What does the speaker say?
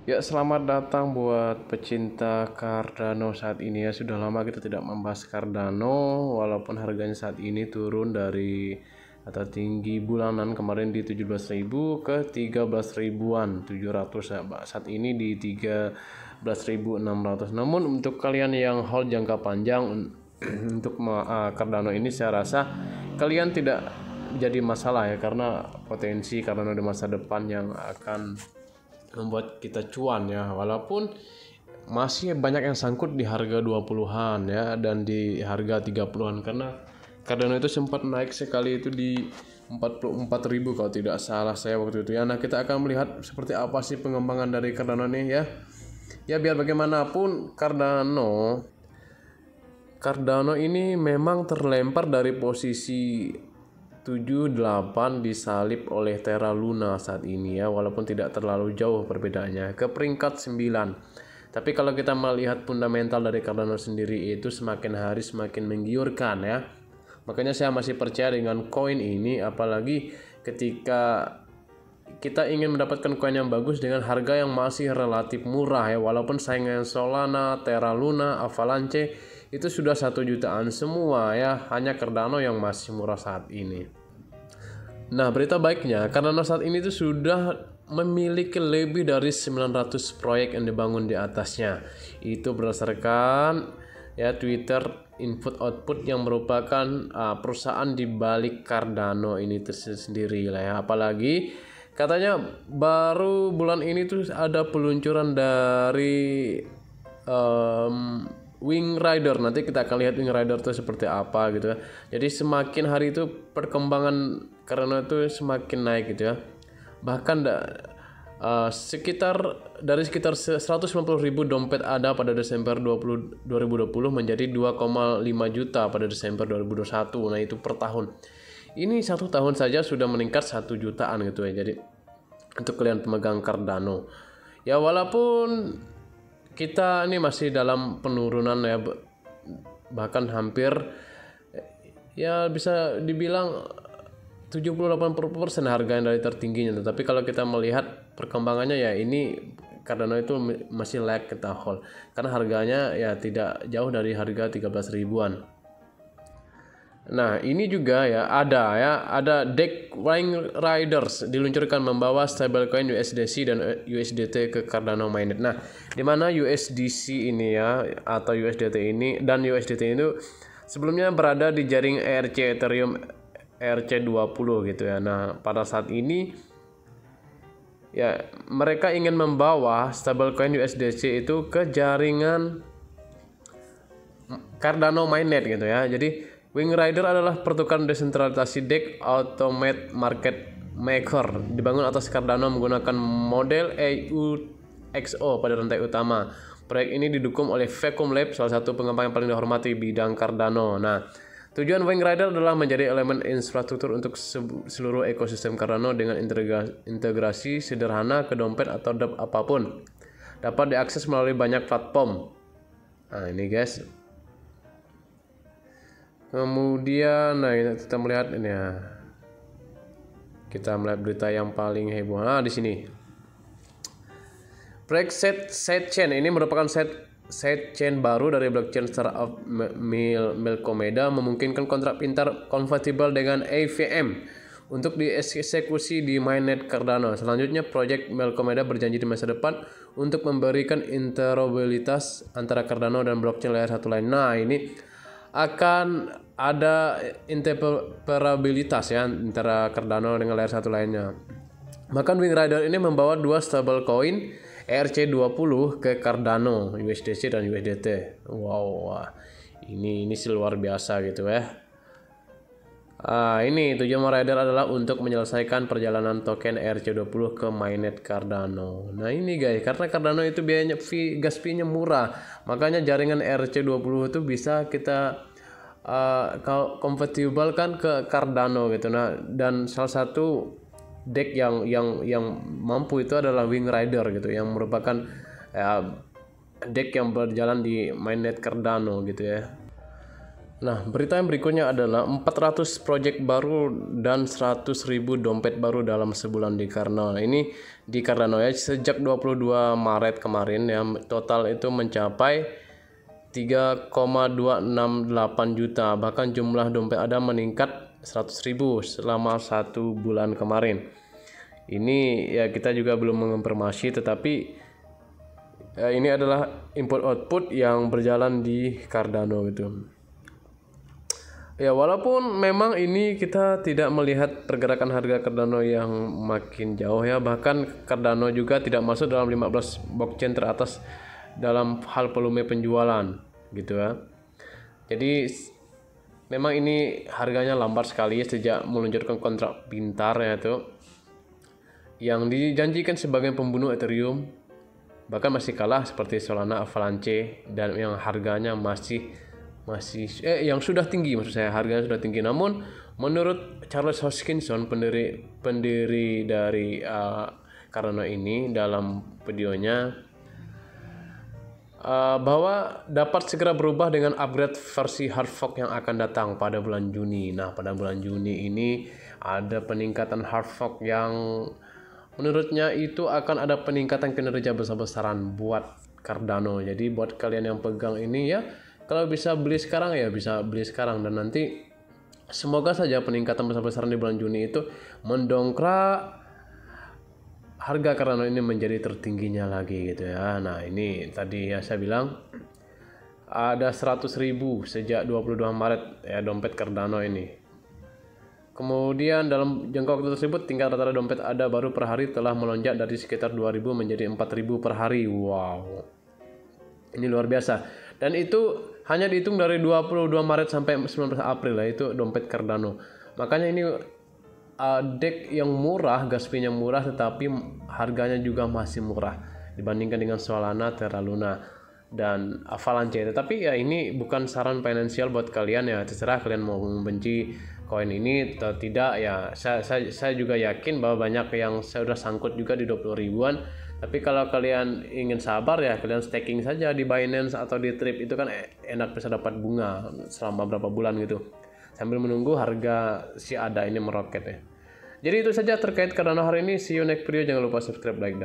Ya, selamat datang buat pecinta Cardano saat ini ya. Sudah lama kita tidak membahas Cardano, walaupun harganya saat ini turun dari atau tinggi bulanan kemarin di 17.000 ke 13 ribuan 700 ya. Saat ini di 13.600. Namun untuk kalian yang hold jangka panjang untuk Cardano ini, saya rasa kalian tidak jadi masalah ya, karena potensi Cardano di masa depan yang akan membuat kita cuan ya, walaupun masih banyak yang sangkut di harga 20-an ya dan di harga 30-an, karena Cardano itu sempat naik sekali itu di 44.000 kalau tidak salah saya waktu itu ya. Nah, kita akan melihat seperti apa sih pengembangan dari Cardano nih ya. Ya, biar bagaimanapun Cardano ini memang terlempar dari posisi 78 disalip oleh Terra Luna saat ini ya, walaupun tidak terlalu jauh perbedaannya ke peringkat 9. Tapi kalau kita melihat fundamental dari Cardano sendiri, itu semakin hari semakin menggiurkan ya. Makanya saya masih percaya dengan koin ini, apalagi ketika kita ingin mendapatkan koin yang bagus dengan harga yang masih relatif murah ya, walaupun saingan Solana, Terra Luna, Avalanche itu sudah 1 jutaan semua ya, hanya Cardano yang masih murah saat ini. Nah, berita baiknya Cardano saat ini tuh sudah memiliki lebih dari 900 proyek yang dibangun di atasnya. Itu berdasarkan ya Twitter Input Output yang merupakan perusahaan di balik Cardano ini tersendiri lah ya. Apalagi katanya baru bulan ini tuh ada peluncuran dari Wing Rider. Nanti kita akan lihat Wing Rider itu seperti apa gitu ya. Jadi semakin hari itu perkembangan karena itu semakin naik gitu ya. Bahkan sekitar 150.000 dompet ada pada Desember 2020 menjadi 2,5 juta pada Desember 2021. Nah, itu per tahun. Ini 1 tahun saja sudah meningkat 1 jutaan gitu ya. Jadi untuk kalian pemegang Cardano ya, walaupun kita ini masih dalam penurunan ya, bahkan hampir ya bisa dibilang 70-80% harga yang dari tertingginya. Tetapi kalau kita melihat perkembangannya ya, ini Cardano itu masih layak kita hold karena harganya ya tidak jauh dari harga 13 ribuan. Nah, ini juga ya ada deck Wing Riders diluncurkan membawa stablecoin USDC dan USDT ke Cardano Mainnet. Nah, di mana USDC ini ya atau USDT ini dan USDT itu sebelumnya berada di jaring ERC Ethereum ERC20 gitu ya. Nah, pada saat ini ya mereka ingin membawa stablecoin USDC itu ke jaringan Cardano Mainnet gitu ya. Jadi Wing Rider adalah pertukaran desentralisasi DEX Automate Market Maker dibangun atas Cardano menggunakan model EUXO pada rantai utama. Proyek ini didukung oleh Vacuum Lab, salah satu pengembang yang paling dihormati bidang Cardano. Nah, tujuan Wing Rider adalah menjadi elemen infrastruktur untuk seluruh ekosistem Cardano dengan integrasi sederhana ke dompet atau dApp apapun. Dapat diakses melalui banyak platform. Nah, ini guys. Kemudian kita melihat ini ya. Kita melihat berita yang paling heboh. Nah, di sini. Proyek sidechain ini merupakan sidechain baru dari blockchain startup Melkomeda, memungkinkan kontrak pintar kompatibel dengan AVM untuk dieksekusi di mainnet Cardano. Selanjutnya, proyek Melkomeda berjanji di masa depan untuk memberikan interoperabilitas antara Cardano dan blockchain layer 1 lain. Nah, ini akan ada interoperabilitas ya antara Cardano dengan layer 1 lainnya. Bahkan Wing Rider ini membawa 2 stablecoin ERC20 ke Cardano, USDC dan USDT. Wow, ini sih luar biasa gitu ya. Ini tujuan Rider adalah untuk menyelesaikan perjalanan token ERC20 ke mainnet Cardano. Nah, ini guys, karena Cardano itu biayanya gas fee-nya murah, makanya jaringan ERC20 itu bisa kita kompatibel kan ke Cardano gitu. Nah, dan salah satu deck yang mampu itu adalah Wing Rider gitu, yang merupakan deck yang berjalan di mainnet Cardano gitu ya. Nah, berita yang berikutnya adalah 400 proyek baru dan 100.000 dompet baru dalam sebulan di Cardano. Ini di Cardano ya, sejak 22 Maret kemarin ya, total itu mencapai 3,268 juta. Bahkan jumlah dompet ada meningkat 100.000 selama 1 bulan kemarin. Ini ya kita juga belum mengonfirmasi, tetapi ini adalah input output yang berjalan di Cardano gitu. Ya, walaupun memang ini kita tidak melihat pergerakan harga Cardano yang makin jauh ya, bahkan Cardano juga tidak masuk dalam 15 blockchain teratas dalam hal volume penjualan gitu ya. Jadi memang ini harganya lambat sekali sejak meluncurkan kontrak pintar ya itu, yang dijanjikan sebagai pembunuh Ethereum, bahkan masih kalah seperti Solana, Avalanche, dan yang harganya masih yang sudah tinggi, maksud saya harganya sudah tinggi. Namun menurut Charles Hoskinson, pendiri dari Cardano ini, dalam videonya bahwa dapat segera berubah dengan upgrade versi hard fork yang akan datang pada bulan Juni. Nah, pada bulan Juni ini ada peningkatan hard fork yang menurutnya itu akan ada peningkatan kinerja besar-besaran buat Cardano. Jadi buat kalian yang pegang ini ya, kalau bisa beli sekarang ya bisa beli sekarang, dan nanti semoga saja peningkatan besar-besaran di bulan Juni itu mendongkrak harga Cardano ini menjadi tertingginya lagi gitu ya. Nah, ini tadi ya saya bilang ada 100.000 sejak 22 Maret ya dompet Cardano ini. Kemudian dalam jangka waktu tersebut tingkat rata-rata dompet ada baru per hari telah melonjak dari sekitar 2.000 menjadi 4.000 per hari. Wow. Ini luar biasa. Dan itu hanya dihitung dari 22 Maret sampai 19 April lah itu dompet Cardano. Makanya ini DEX yang murah, gas fee yang murah, tetapi harganya juga masih murah dibandingkan dengan Solana, Terra Luna, dan Avalanche. Tetapi ya ini bukan saran finansial buat kalian ya, terserah kalian mau membenci koin ini atau tidak ya. Saya juga yakin bahwa banyak yang sudah sangkut juga di 20 ribuan. Tapi kalau kalian ingin sabar ya kalian staking saja di Binance atau di Trip, itu kan enak, bisa dapat bunga selama berapa bulan gitu sambil menunggu harga si ADA ini meroket ya. Jadi itu saja terkait Cardano hari ini. See you next video, jangan lupa subscribe, like, dan